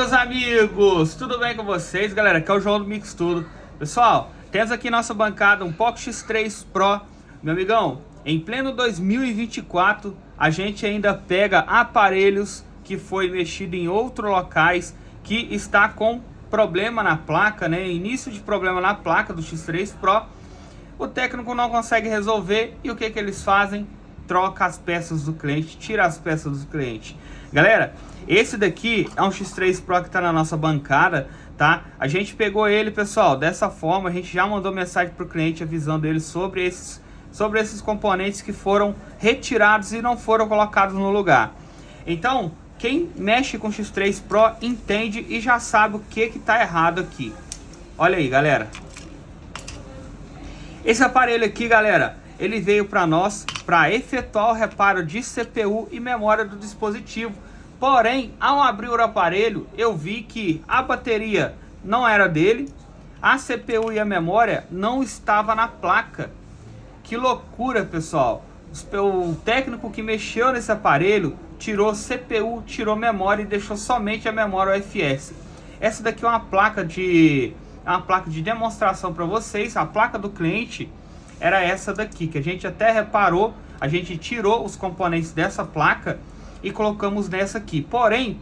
Meus amigos, tudo bem com vocês, galera? Aqui é o João do Mix Tudo. Pessoal, temos aqui nossa bancada um Poco X3 Pro. Meu amigão, em pleno 2024, a gente ainda pega aparelhos que foi mexido em outros locais, que está com problema na placa, né? Início de problema na placa do X3 Pro. O técnico não consegue resolver e o que eles fazem? Troca as peças do cliente, tira as peças do cliente. Galera, esse daqui é um X3 Pro que está na nossa bancada, tá? A gente pegou ele, pessoal, dessa forma. A gente já mandou mensagem para o cliente avisando ele sobre esses componentes que foram retirados e não foram colocados no lugar. Então, quem mexe com X3 Pro entende e já sabe o que está errado aqui. Olha aí, galera. Esse aparelho aqui, galera, ele veio para nós para efetuar o reparo de CPU e memória do dispositivo. Porém, ao abrir o aparelho, eu vi que a bateria não era dele, a CPU e a memória não estava na placa. Que loucura, pessoal! O técnico que mexeu nesse aparelho tirou CPU, tirou memória e deixou somente a memória UFS. Essa daqui é uma placa de demonstração para vocês. A placa do cliente era essa daqui, que a gente até reparou. A gente tirou os componentes dessa placa e colocamos nessa aqui. Porém,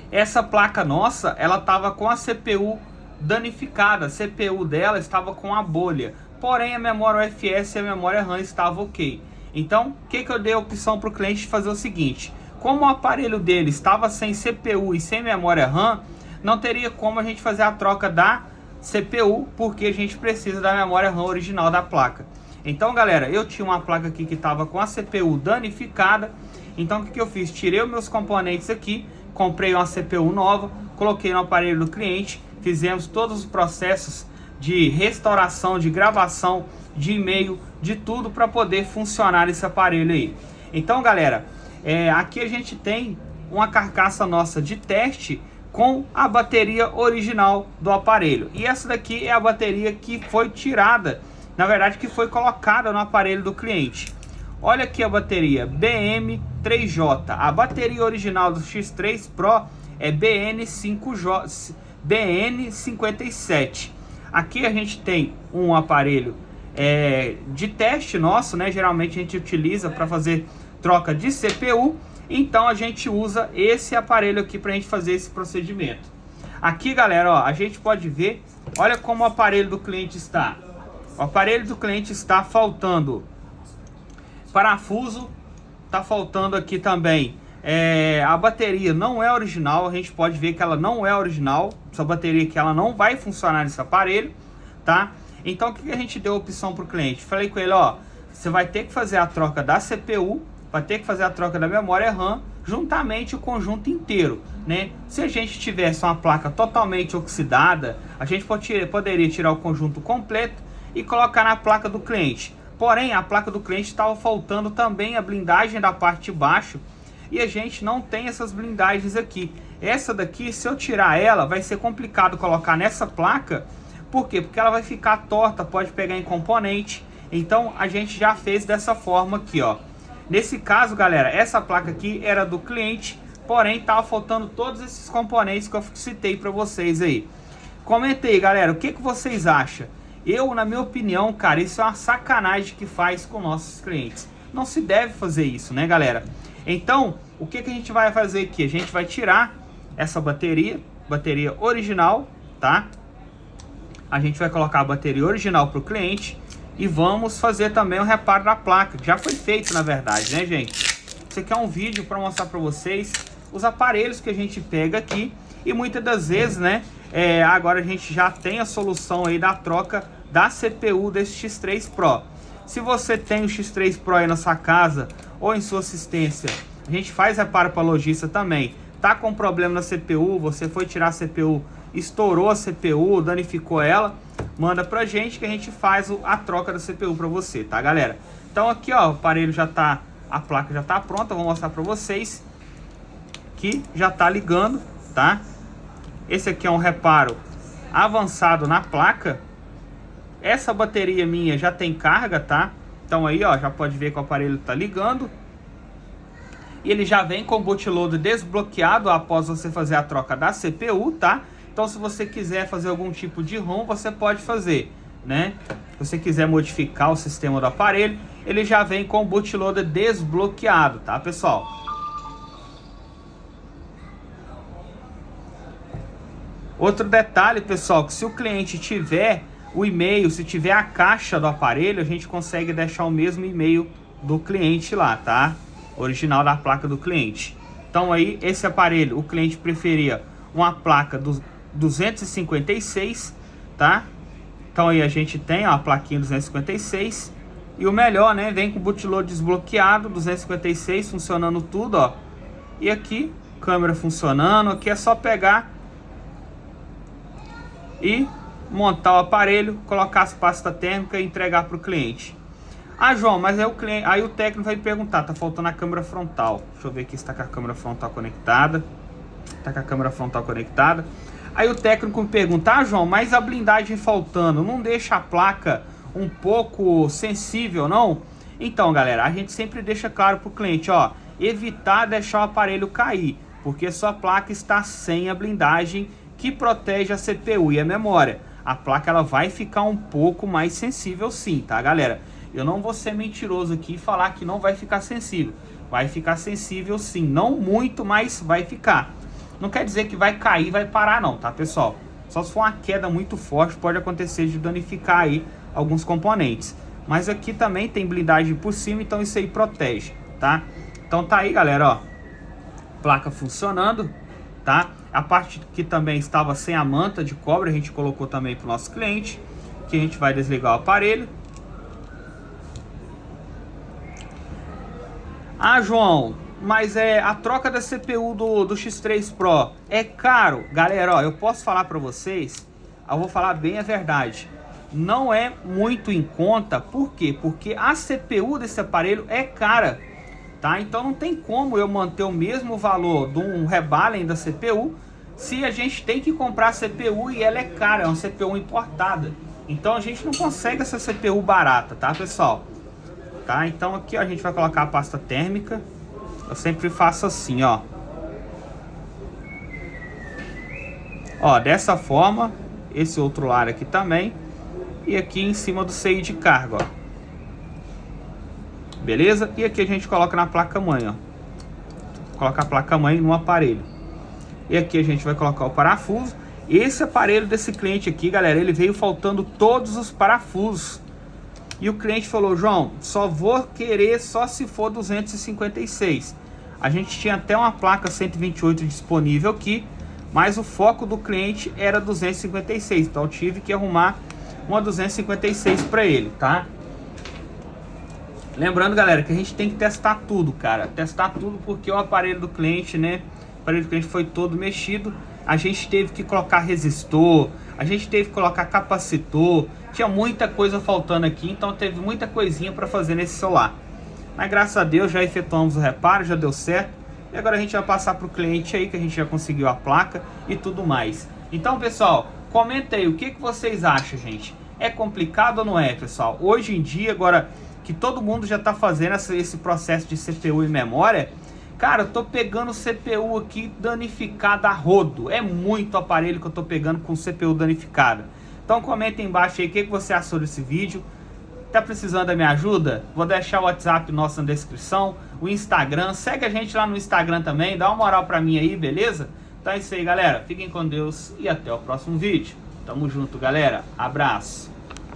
essa placa nossa, ela estava com a CPU danificada. A CPU dela estava com a bolha. Porém, a memória UFS e a memória RAM estavam ok. Então, o que eu dei a opção para o cliente fazer o seguinte: como o aparelho dele estava sem CPU e sem memória RAM, não teria como a gente fazer a troca da CPU, porque a gente precisa da memória RAM original da placa. Então, galera, eu tinha uma placa aqui que estava com a CPU danificada. Então, o que eu fiz? Tirei os meus componentes aqui, comprei uma CPU nova, coloquei no aparelho do cliente, fizemos todos os processos de restauração, de gravação, de e-mail, de tudo para poder funcionar esse aparelho aí. Então, galera, aqui a gente tem uma carcaça nossa de teste com a bateria original do aparelho. E essa daqui é a bateria que foi tirada, na verdade que foi colocada no aparelho do cliente. Olha aqui a bateria BM3J. A bateria original do X3 Pro é BN57. Aqui a gente tem um aparelho de teste nosso, né? Geralmente a gente utiliza para fazer troca de CPU. Então a gente usa esse aparelho aqui para a gente fazer esse procedimento. Aqui, galera, ó, a gente pode ver, olha como o aparelho do cliente está. O aparelho do cliente está faltando parafuso, está faltando aqui também. A bateria não é original, a gente pode ver que ela não é original. Essa bateria aqui, ela não vai funcionar nesse aparelho, tá? Então o que a gente deu a opção para o cliente? Falei com ele, ó, você vai ter que fazer a troca da CPU, vai ter que fazer a troca da memória RAM, juntamente o conjunto inteiro, né? Se a gente tivesse uma placa totalmente oxidada, a gente poderia tirar o conjunto completo e colocar na placa do cliente. Porém, a placa do cliente estava faltando também a blindagem da parte de baixo, e a gente não tem essas blindagens aqui. Essa daqui, se eu tirar ela, vai ser complicado colocar nessa placa. Por quê? Porque ela vai ficar torta, pode pegar em componente. Então a gente já fez dessa forma aqui, ó. Nesse caso, galera, essa placa aqui era do cliente, porém tava faltando todos esses componentes que eu citei para vocês aí. Comenta aí, galera, o que vocês acham? Na minha opinião, cara, isso é uma sacanagem que faz com nossos clientes. Não se deve fazer isso, né, galera? Então, o que a gente vai fazer aqui? A gente vai tirar essa bateria original, tá? A gente vai colocar a bateria original para o cliente e vamos fazer também o reparo da placa, que já foi feito, na verdade, né, gente? Isso aqui é um vídeo para mostrar para vocês os aparelhos que a gente pega aqui, e muitas das vezes, né, agora a gente já tem a solução aí da troca da CPU desse X3 Pro. Se você tem o X3 Pro aí na sua casa ou em sua assistência, a gente faz reparo para lojista também. Tá com problema na CPU, você foi tirar a CPU, estourou a CPU, danificou ela, manda pra gente que a gente faz a troca da CPU para você, tá, galera? Então aqui, ó, o aparelho já tá, a placa já tá pronta, vou mostrar para vocês que já tá ligando, tá? Esse aqui é um reparo avançado na placa. Essa bateria minha já tem carga, tá? Então aí, ó, já pode ver que o aparelho tá ligando. E ele já vem com o bootloader desbloqueado após você fazer a troca da CPU, tá? Então se você quiser fazer algum tipo de ROM, você pode fazer, né? Se você quiser modificar o sistema do aparelho, ele já vem com o bootloader desbloqueado, tá, pessoal? Outro detalhe, pessoal, que se o cliente tiver o e-mail, se tiver a caixa do aparelho, a gente consegue deixar o mesmo e-mail do cliente lá, tá? Original da placa do cliente. Então aí, esse aparelho, o cliente preferia uma placa do 256, tá? Então aí a gente tem ó, a plaquinha 256. E o melhor, né? Vem com o bootloader desbloqueado, 256, funcionando tudo, ó. E aqui, câmera funcionando. Aqui é só pegar e montar o aparelho, colocar as pastas térmicas e entregar para o cliente. Ah, João, mas aí o técnico vai perguntar, tá faltando a câmera frontal. Deixa eu ver aqui se está com a câmera frontal conectada. Tá com a câmera frontal conectada. Aí o técnico me pergunta, ah, João, mas a blindagem faltando, não deixa a placa um pouco sensível, não? Então, galera, a gente sempre deixa claro para o cliente, ó, evitar deixar o aparelho cair, porque sua placa está sem a blindagem que protege a CPU e a memória. A placa ela vai ficar um pouco mais sensível sim, tá, galera? Eu não vou ser mentiroso aqui e falar que não vai ficar sensível. Vai ficar sensível sim, não muito, mas vai ficar. Não quer dizer que vai cair, vai parar não, tá, pessoal? Só se for uma queda muito forte, pode acontecer de danificar aí alguns componentes. Mas aqui também tem blindagem por cima, então isso aí protege, tá? Então tá aí, galera, ó. Placa funcionando, tá? A parte que também estava sem a manta de cobre, a gente colocou também para o nosso cliente. Que a gente vai desligar o aparelho. Ah, João, mas a troca da CPU do X3 Pro é caro. Galera, ó, eu posso falar para vocês, eu vou falar bem a verdade. Não é muito em conta, por quê? Porque a CPU desse aparelho é cara, tá? Então não tem como eu manter o mesmo valor de um rebalem da CPU se a gente tem que comprar a CPU e ela é cara, é uma CPU importada. Então a gente não consegue essa CPU barata, tá, pessoal? Tá, então aqui ó, a gente vai colocar a pasta térmica. Eu sempre faço assim, ó. Ó, dessa forma. Esse outro lado aqui também. E aqui em cima do CI de carga, ó. Beleza? E aqui a gente coloca na placa-mãe, ó. Coloca a placa-mãe no aparelho. E aqui a gente vai colocar o parafuso. Esse aparelho desse cliente aqui, galera, ele veio faltando todos os parafusos. E o cliente falou, João, só vou querer só se for 256. A gente tinha até uma placa 128 disponível aqui, mas o foco do cliente era 256. Então eu tive que arrumar uma 256 para ele, tá? Lembrando, galera, que a gente tem que testar tudo, cara. Testar tudo porque o aparelho do cliente, né? O aparelho do cliente foi todo mexido. A gente teve que colocar resistor, a gente teve que colocar capacitor. Tinha muita coisa faltando aqui, então teve muita coisinha para fazer nesse celular. Mas graças a Deus já efetuamos o reparo, já deu certo. E agora a gente vai passar para o cliente aí que a gente já conseguiu a placa e tudo mais. Então, pessoal, comenta aí o que vocês acham, gente. É complicado ou não é, pessoal? Hoje em dia, agora que todo mundo já está fazendo esse processo de CPU e memória, cara, eu tô pegando CPU aqui danificada a rodo. É muito aparelho que eu tô pegando com CPU danificada. Então comenta aí embaixo aí o que você achou desse vídeo. Tá precisando da minha ajuda? Vou deixar o WhatsApp nosso na descrição, o Instagram. Segue a gente lá no Instagram também, dá uma moral pra mim aí, beleza? Então é isso aí, galera. Fiquem com Deus e até o próximo vídeo. Tamo junto, galera. Abraço.